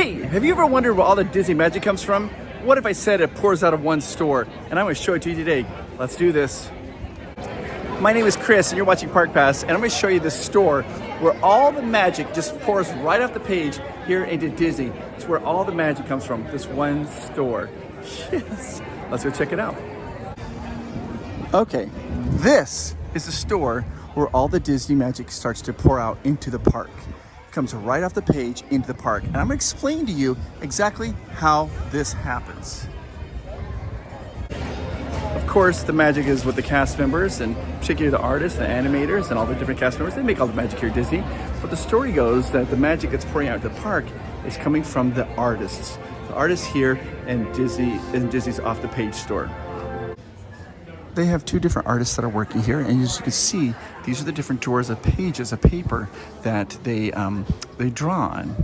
Hey, have you ever wondered where all the Disney magic comes from? What if I said it pours out of one store? And I'm going to show it to you today. Let's do this. My name is Chris and you're watching Park Pass, and I'm going to show you this store where all the magic just pours right off the page here into Disney. It's where all the magic comes from, this one store. Yes, let's go check it out. Okay, this is the store where all the Disney magic starts to pour out into the park. It comes right off the page into the park. And I'm gonna explain to you exactly how this happens. Of course, the magic is with the cast members, and particularly the artists, the animators, and all the different cast members. They make all the magic here at Disney. But the story goes that the magic that's pouring out of the park is coming from the artists. The artists here in Disney's Off the Page store. They have two different artists that are working here, and as you can see, these are the different drawers of pages of paper that they draw on.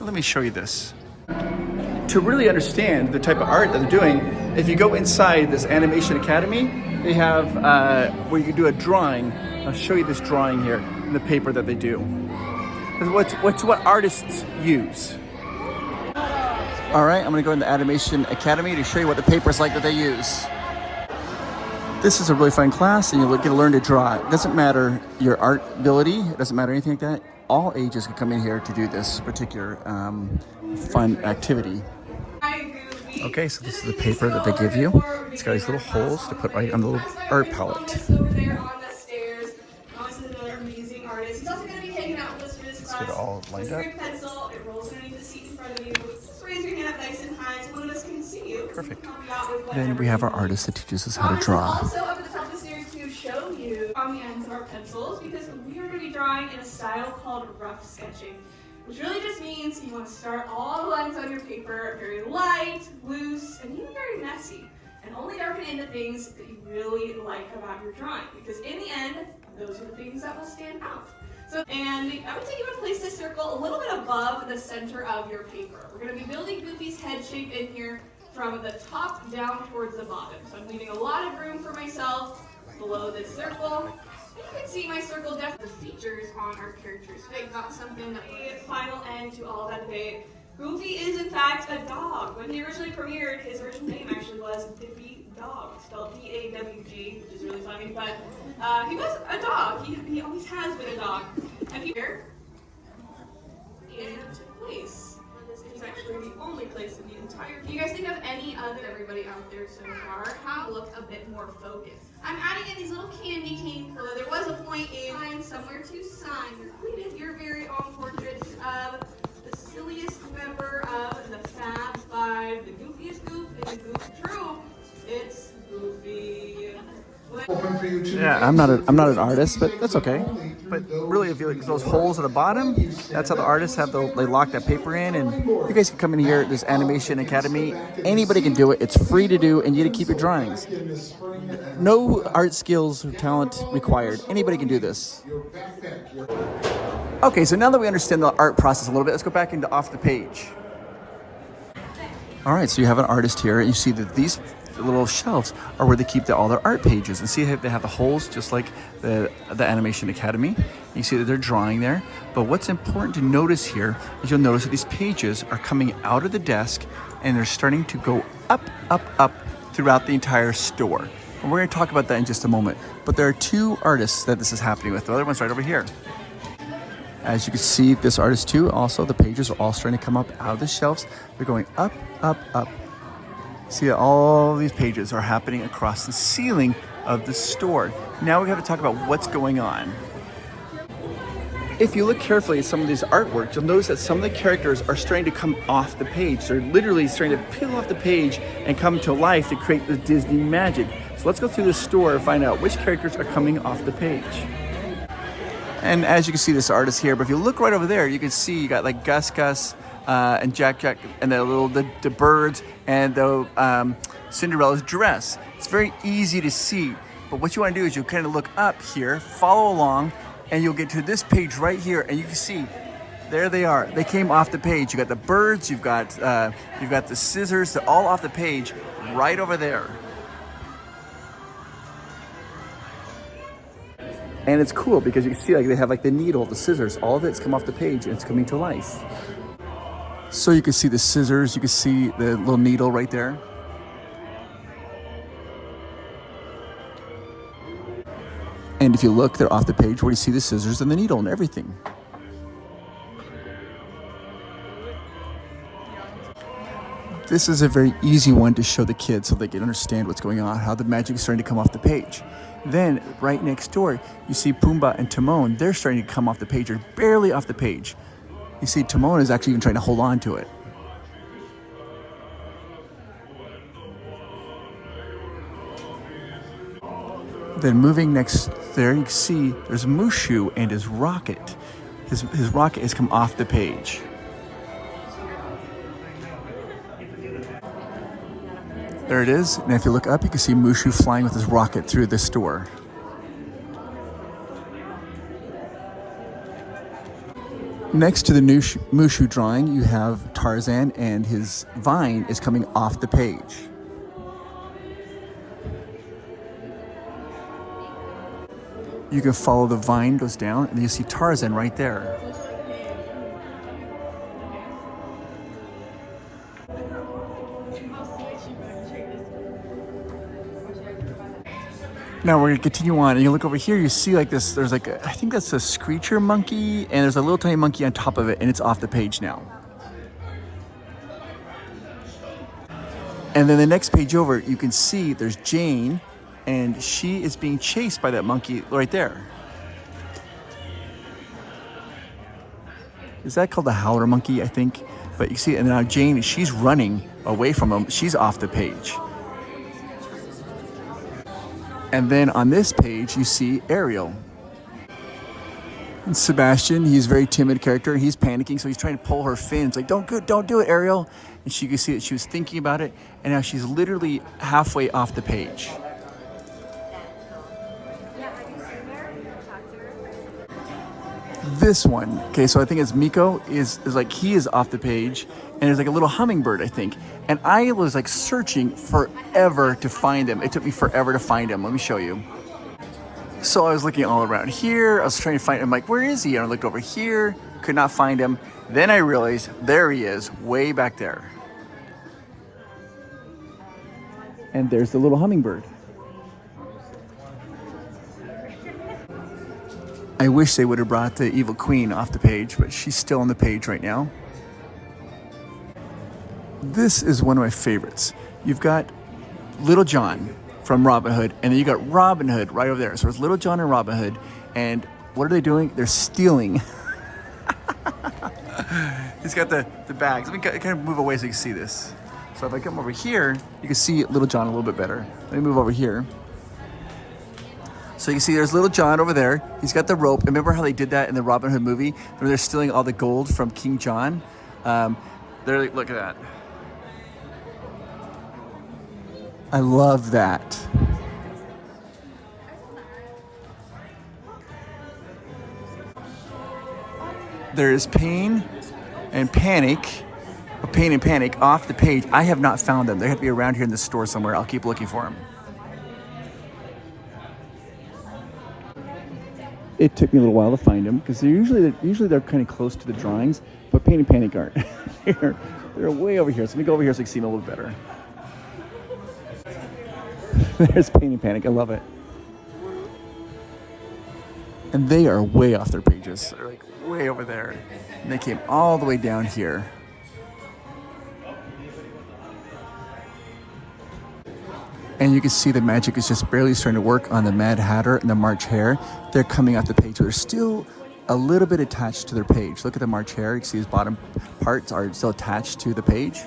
Let me show you this. To really understand the type of art that they're doing, if you go inside this Animation Academy, they have where you can do a drawing. I'll show you this drawing here in the paper that they do. What artists use. All right, I'm gonna go into Animation Academy to show you what the paper's like that they use. This is a really fun class, and you'll get to learn to draw. It doesn't matter your art ability, it doesn't matter anything like that. All ages can come in here to do this particular fun activity. Okay, so this is the paper that they give you. It's got these little holes to put right on the little art palette. Let's get it all lined up. Perfect. Then we have our artist that teaches us how to draw. Also, up at the top of the stairs to show you on the ends of our pencils, because we are going to be drawing in a style called rough sketching, which really just means you want to start all the lines on your paper very light, loose, and even very messy, and only darken into things that you really like about your drawing, because in the end, those are the things that will stand out. And I would say you would place this circle a little bit above the center of your paper. We're going to be building Goofy's head shape in here from the top down towards the bottom. So I'm leaving a lot of room for myself below this circle. And you can see my circle definitely features on our character's face, not something that we final end to all that debate. Goofy is in fact a dog. When he originally premiered, his original name actually was Diffy Dog, spelled D-A-W-G, which is really funny, but he was a dog. He always has been a dog. And here, and place. This is actually the only place in the entire. Do you guys think of any other everybody out there so far? How to look a bit more focused? I'm adding in these little candy cane pillow. There was a point in somewhere to sign your very own portrait of the silliest member of the Fab Five, the goofiest goof in the Goof Troop. It's Goofy. Yeah, I'm not an artist, but that's okay. But really, if you look at those holes at the bottom, that's how the artists they lock that paper in. And you guys can come in here, this Animation Academy. Anybody can do it. It's free to do, and you get to keep your drawings. No art skills or talent required. Anybody can do this. Okay, so now that we understand the art process a little bit, let's go back into Off the Page. All right, so you have an artist here, and you see that these little shelves are where they keep all their art pages, and see how they have the holes just like the Animation Academy. You see that they're drawing there, but what's important to notice here is you'll notice that these pages are coming out of the desk and they're starting to go up throughout the entire store, and we're going to talk about that in just a moment. But there are two artists that this is happening with. The other one's right over here. As you can see, this artist too, also the pages are all starting to come up out of the shelves. They're going up. See, all these pages are happening across the ceiling of the store. Now we have to talk about what's going on. If you look carefully at some of these artworks, you'll notice that some of the characters are starting to come off the page. They're literally starting to peel off the page and come to life to create the Disney magic. So let's go through the store and find out which characters are coming off the page. And as you can see, this artist here, but if you look right over there, you can see you got like Gus, and Jack, and the birds, and the Cinderella's dress. It's very easy to see, but what you want to do is you kind of look up here, follow along, and you'll get to this page right here, and you can see there they are. They came off the page. You got the birds, you've got the scissors. They're all off the page right over there. And it's cool because you can see like they have like the needle, the scissors, all of it's come off the page and it's coming to life. So you can see the scissors, you can see the little needle right there. And if you look, they're off the page where you see the scissors and the needle and everything. This is a very easy one to show the kids so they can understand what's going on, how the magic is starting to come off the page. Then right next door, you see Pumbaa and Timon. They're starting to come off the page, or barely off the page. You see Timon is actually even trying to hold on to it. Then moving next there, you can see there's Mushu and his rocket. His rocket has come off the page. There it is. And if you look up, you can see Mushu flying with his rocket through this door. Next to the Mushu drawing, you have Tarzan, and his vine is coming off the page. You can follow the vine goes down, and you see Tarzan right there. Now we're gonna continue on, and you look over here, you see like this, there's like, I think that's a screecher monkey, and there's a little tiny monkey on top of it, and it's off the page now. And then the next page over, you can see there's Jane, and she is being chased by that monkey right there. Is that called the howler monkey, I think? But you see, and now Jane, she's running away from him. She's off the page. And then on this page, you see Ariel. And Sebastian, he's a very timid character. He's panicking, so he's trying to pull her fins. Like, don't do it, Ariel. And she could see that she was thinking about it, and now she's literally halfway off the page. This one, okay, so I think it's Miko, is like, he is off the page, and there's like a little hummingbird, I think. And I was like searching forever to find him. It took me forever to find him. Let me show you. So I was looking all around here. I was trying to find him, like, where is he? And I looked over here, could not find him. Then I realized, there he is, way back there. And there's the little hummingbird. I wish they would have brought the evil queen off the page, but she's still on the page right now. This is one of my favorites. You've got Little John from Robin Hood, and then you got Robin Hood right over there. So it's Little John and Robin Hood, and what are they doing? They're stealing. He's got the bags. Let me kind of move away so you can see this. So if I come over here, you can see Little John a little bit better. Let me move over here. So you can see there's Little John over there. He's got the rope. Remember how they did that in the Robin Hood movie? Where they're stealing all the gold from King John? They're like, look at that. I love that. There is Pain and Panic off the page. I have not found them. They have to be around here in the store somewhere. I'll keep looking for them. It took me a little while to find them because usually they're kind of close to the drawings, but Pain and Panic aren't. they're way over here. So let me go over here so you can see them a little better. There's Pain and Panic. I love it. And they are way off their pages. They're like way over there. And they came all the way down here. And you can see the magic is just barely starting to work on the Mad Hatter and the March Hare. They're coming off the page. They're still a little bit attached to their page. Look at the March Hare. You can see his bottom parts are still attached to the page.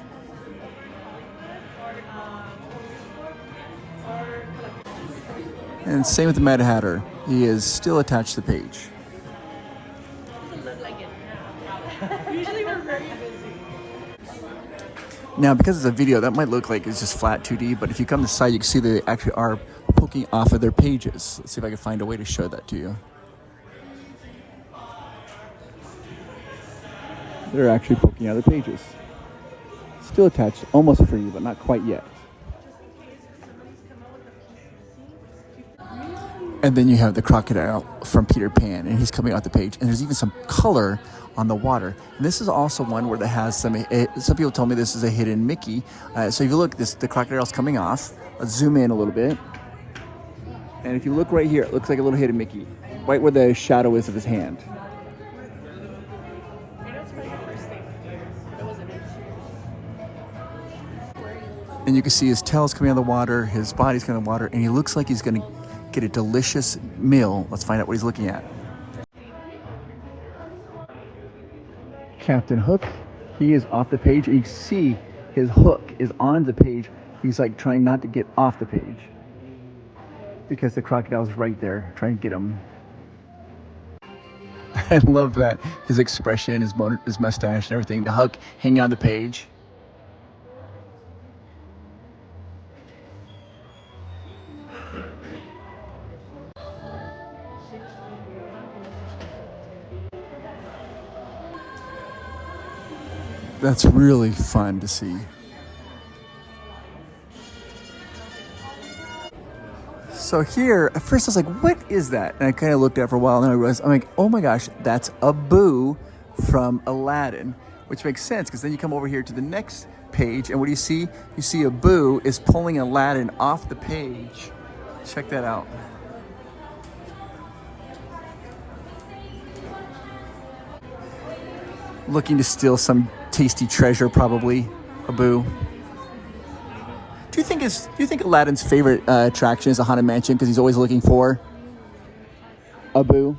And same with the Mad Hatter. He is still attached to the page. Doesn't look like it now. Usually we're very busy. Now, because it's a video, that might look like it's just flat 2D, but if you come to the side, you can see they actually are poking off of their pages. Let's see if I can find a way to show that to you. They're actually poking out of their pages. Still attached, almost free, but not quite yet. And then you have the crocodile from Peter Pan, and he's coming out the page. And there's even some color on the water. And this is also one where that has some people told me this is a hidden Mickey. So if you look, the crocodile's coming off. Let's zoom in a little bit. And if you look right here, it looks like a little hidden Mickey, right where the shadow is of his hand. And you can see his tail's coming out of the water, his body's coming out of the water, and he looks like he's going to get a delicious meal. Let's find out what he's looking at. Captain Hook, he is off the page. You see his hook is on the page. He's like trying not to get off the page because the crocodile's right there trying to get him. I love that. His expression, his mustache and everything. The hook hanging on the page. That's really fun to see. So here, at first I was like, what is that? And I kind of looked at it for a while, and then I realized, I'm like, oh my gosh, that's Abu from Aladdin, which makes sense, because then you come over here to the next page, and what do you see? You see Abu is pulling Aladdin off the page. Check that out. Looking to steal some tasty treasure, probably, Abu. Do you think Aladdin's favorite attraction is a haunted mansion because he's always looking for Abu?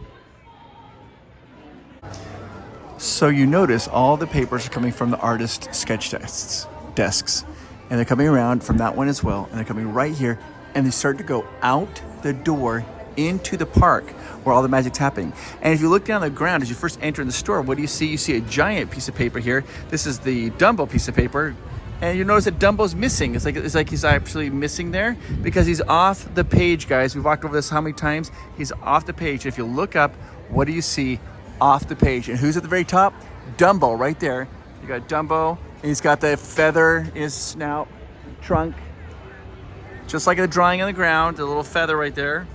So you notice all the papers are coming from the artist sketch desks, and they're coming around from that one as well, and they're coming right here, and they start to go out the door into the park where all the magic's happening. And if you look down the ground as you first enter in the store, what do you see? You see a giant piece of paper here. This is the Dumbo piece of paper. And you notice that Dumbo's missing. It's like he's actually missing there because he's off the page, guys. We've walked over this how many times? He's off the page. If you look up, what do you see off the page? And who's at the very top? Dumbo right there. You got Dumbo, and he's got the feather in his snout, trunk. Just like a drawing on the ground, the little feather right there.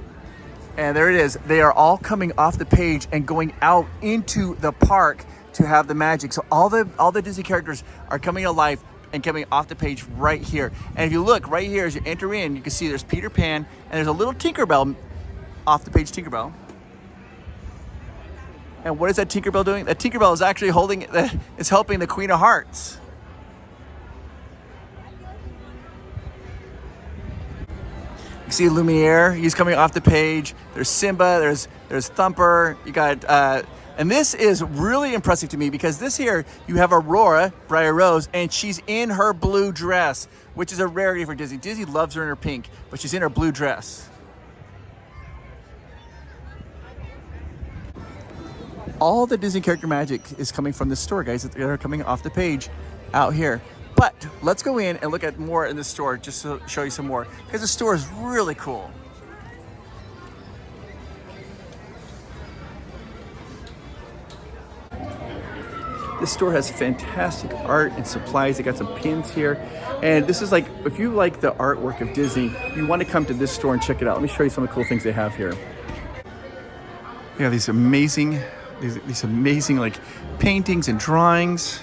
And there it is. They are all coming off the page and going out into the park to have the magic. So all the Disney characters are coming to life and coming off the page right here. And if you look right here as you enter in, you can see there's Peter Pan and there's a little Tinkerbell off the page, Tinkerbell. And what is that Tinkerbell doing? That Tinkerbell is actually helping the Queen of Hearts. You see Lumiere, he's coming off the page. There's Simba, there's Thumper. You got, and this is really impressive to me because this here, you have Aurora, Briar Rose, and she's in her blue dress, which is a rarity for Disney. Disney loves her in her pink, but she's in her blue dress. All the Disney character magic is coming from this store, guys. They're coming off the page out here. But let's go in and look at more in the store just to show you some more because the store is really cool. This store has fantastic art and supplies. They got some pins here. And this is like, if you like the artwork of Disney, you want to come to this store and check it out. Let me show you some of the cool things they have here. They have these amazing like paintings and drawings.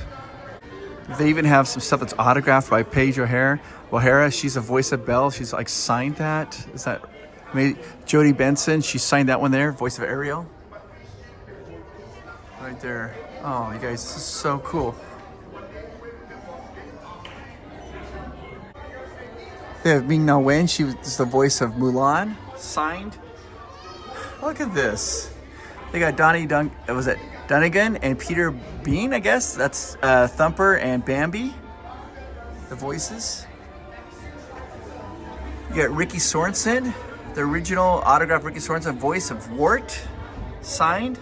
They even have some stuff that's autographed by Paige O'Hara. She's a voice of Belle. She's like signed that. Is that maybe Jodie Benson? She signed that one there, voice of Ariel. Right there. Oh, you guys, this is so cool. They have Ming Na Wen. She was the voice of Mulan, signed. Look at this. They got Donegan and Peter Bean, I guess. That's Thumper and Bambi, the voices. You got Ricky Sorensen, the original autographed Ricky Sorensen, voice of Wart, signed.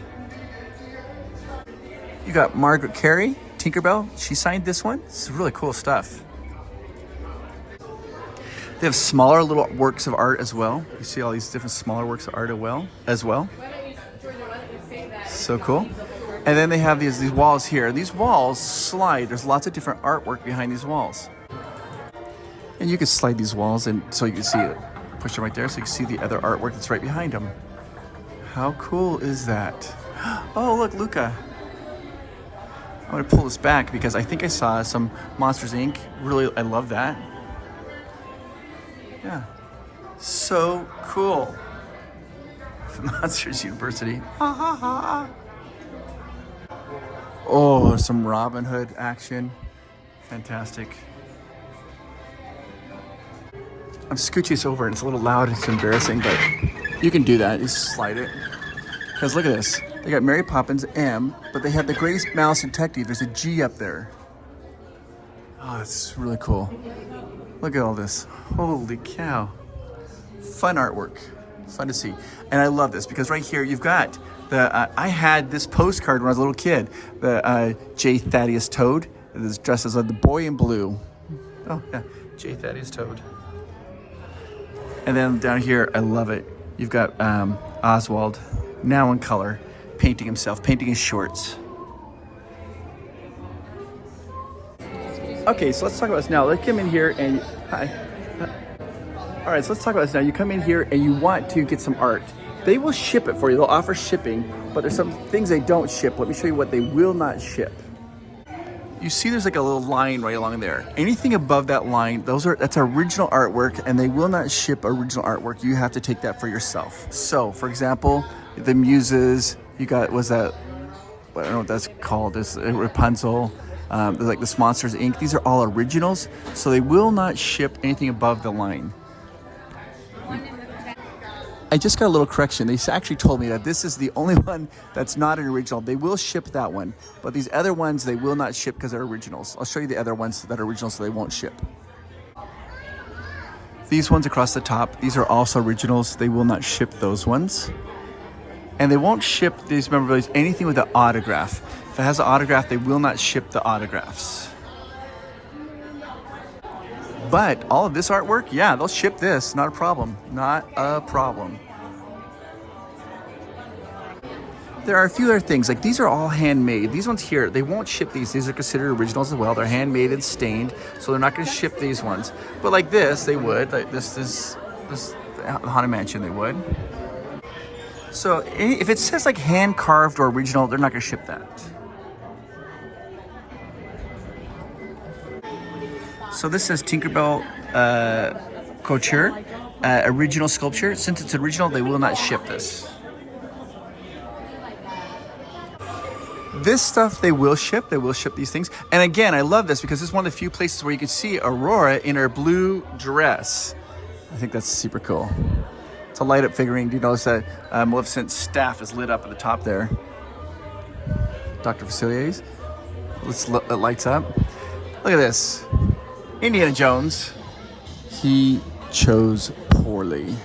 You got Margaret Carey, Tinkerbell. She signed this one. This is really cool stuff. They have smaller little works of art as well. You see all these different smaller works of art as well. So cool. And then they have these walls here. These walls slide. There's lots of different artwork behind these walls. And you can slide these walls and so you can see it. push him right there so you can see the other artwork that's right behind him. How cool is that? Oh, look, Luca. I'm gonna pull this back because I think I saw some Monsters Inc. Really, I love that. Yeah, so cool. Monsters University. Oh, some Robin Hood action. Fantastic. I'm scooching this over and it's a little loud, it's embarrassing, but you can do that, just slide it. Because look at this, they got Mary Poppins, M, but they have the Greatest Mouse Detective, there's a G up there. Oh, it's really cool. Look at all this, holy cow. Fun artwork, fun to see. And I love this because right here you've got the, I had this postcard when I was a little kid, the J. Thaddeus Toad, it is dressed as the boy in blue. Oh yeah, J. Thaddeus Toad. And then down here, I love it. You've got Oswald, now in color, painting himself, painting his shorts. Okay, so let's talk about this now. Let's come in here and, hi. All right, so let's talk about this now. You come in here and you want to get some art. They will ship it for you. They'll offer shipping, but there's some things they don't ship. Let me show you what they will not ship. You see there's like a little line right along there. Anything above that line, that's original artwork, and they will not ship original artwork. You have to take that for yourself. So, for example, the Muses, you got, was that, I don't know what that's called, it's Rapunzel, like this Monsters Inc. These are all originals, so they will not ship anything above the line. I just got a little correction. They actually told me that this is the only one that's not an original. They will ship that one, but these other ones they will not ship because they're originals. I'll show you the other ones that are originals so they won't ship. These ones across the top, these are also originals. They will not ship those ones. And they won't ship these memorabilia, anything with an autograph. If it has an autograph, they will not ship the autographs. But all of this artwork, yeah, they'll ship this, not a problem, not a problem. There are a few other things, like these are all handmade. These ones here, they won't ship these. These are considered originals as well. They're handmade and stained, so they're not gonna ship these ones. But like this, they would. Like this Haunted Mansion, they would. So if it says like hand carved or original, they're not gonna ship that. So this says Tinkerbell Couture, original sculpture. Since it's original, they will not ship this. This stuff they will ship. They will ship these things. And again, I love this because this is one of the few places where you can see Aurora in her blue dress. I think that's super cool. It's a light up figurine. Do you notice that Maleficent's staff is lit up at the top there? Dr. Facilier's. It lights up. Look at this. Indiana Jones. He chose poorly.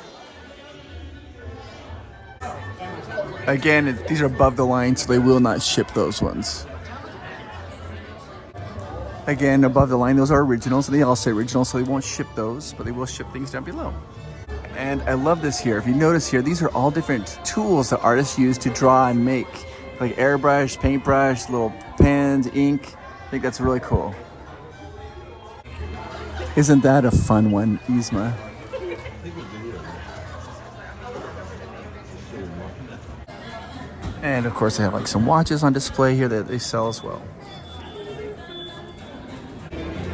Again, these are above the line, so they will not ship those ones. Again, above the line, those are originals, and they all say original, so they won't ship those, but they will ship things down below. And I love this here. If you notice here, these are all different tools that artists use to draw and make. Like airbrush, paintbrush, little pens, ink. I think that's really cool. Isn't that a fun one, Yzma? And of course they have like some watches on display here that they sell as well.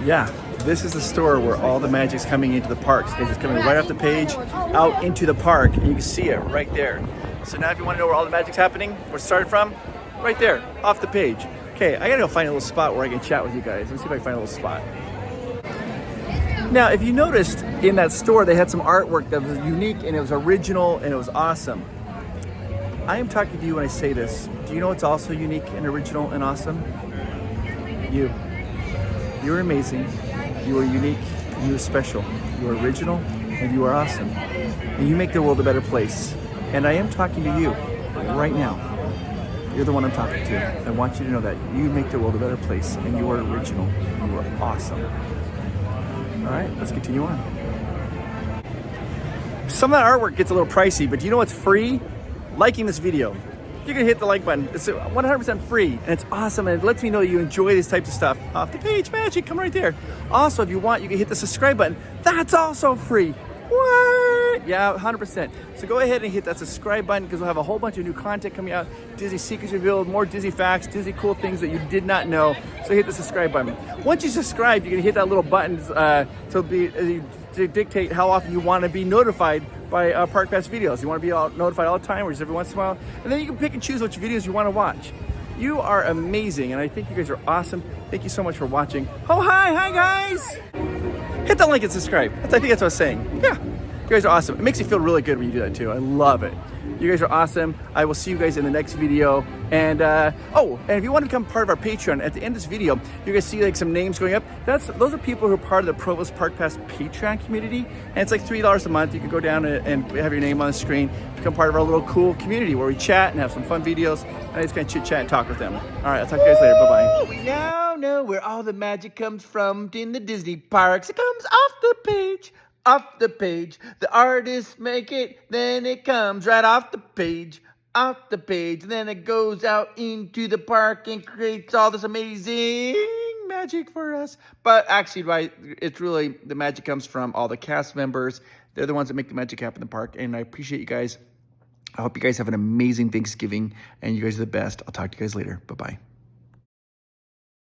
Yeah, this is the store where all the magic's coming into the parks. It's coming right off the page, out into the park, and you can see it right there. So now if you want to know where all the magic's happening, where it started from, right there, off the page. Okay, I gotta go find a little spot where I can chat with you guys. Let's see if I can find a little spot. Now, if you noticed in that store, they had some artwork that was unique and it was original and it was awesome. I am talking to you when I say this. Do you know what's also unique and original and awesome? You. You're amazing. You are unique. You are special. You are original and you are awesome. And you make the world a better place. And I am talking to you right now. You're the one I'm talking to. I want you to know that you make the world a better place and you are original. You are awesome. All right, let's continue on. Some of that artwork gets a little pricey, but do you know what's free? Liking this video. You can hit the like button. It's 100% free, and it's awesome, and it lets me know you enjoy this type of stuff. Off the page magic, come right there. Also, if you want, you can hit the subscribe button. That's also free. What? it? Yeah, 100%. So go ahead and hit that subscribe button because we'll have a whole bunch of new content coming out. Disney secrets revealed, more Disney facts, Disney cool things that you did not know. So hit the subscribe button. Once you subscribe, you're gonna hit that little button to dictate how often you want to be notified by Park Pass videos. You want to be notified all the time or just every once in a while? And then you can pick and choose which videos you want to watch. You are amazing, and I think you guys are awesome. Thank you so much for watching. Oh, hi guys! Hit that like and subscribe. I think that's what I was saying. Yeah, you guys are awesome. It makes you feel really good when you do that too. I love it. You guys are awesome. I will see you guys in the next video. And and if you want to become part of our Patreon, at the end of this video, you're gonna see like some names going up. Those are people who are part of the Provost Park Pass Patreon community, and it's like $3 a month. You can go down and have your name on the screen, become part of our little cool community where we chat and have some fun videos. And I just kind of chit chat and talk with them. All right, I'll talk to you guys later. Bye bye. We now know where all the magic comes from in the Disney parks. It comes off the page. Off the page, the artists make it, then it comes right off the page, then it goes out into the park and creates all this amazing magic for us. But actually, it's really, the magic comes from all the cast members. They're the ones that make the magic happen in the park, and I appreciate you guys. I hope you guys have an amazing Thanksgiving, and you guys are the best. I'll talk to you guys later. Bye-bye.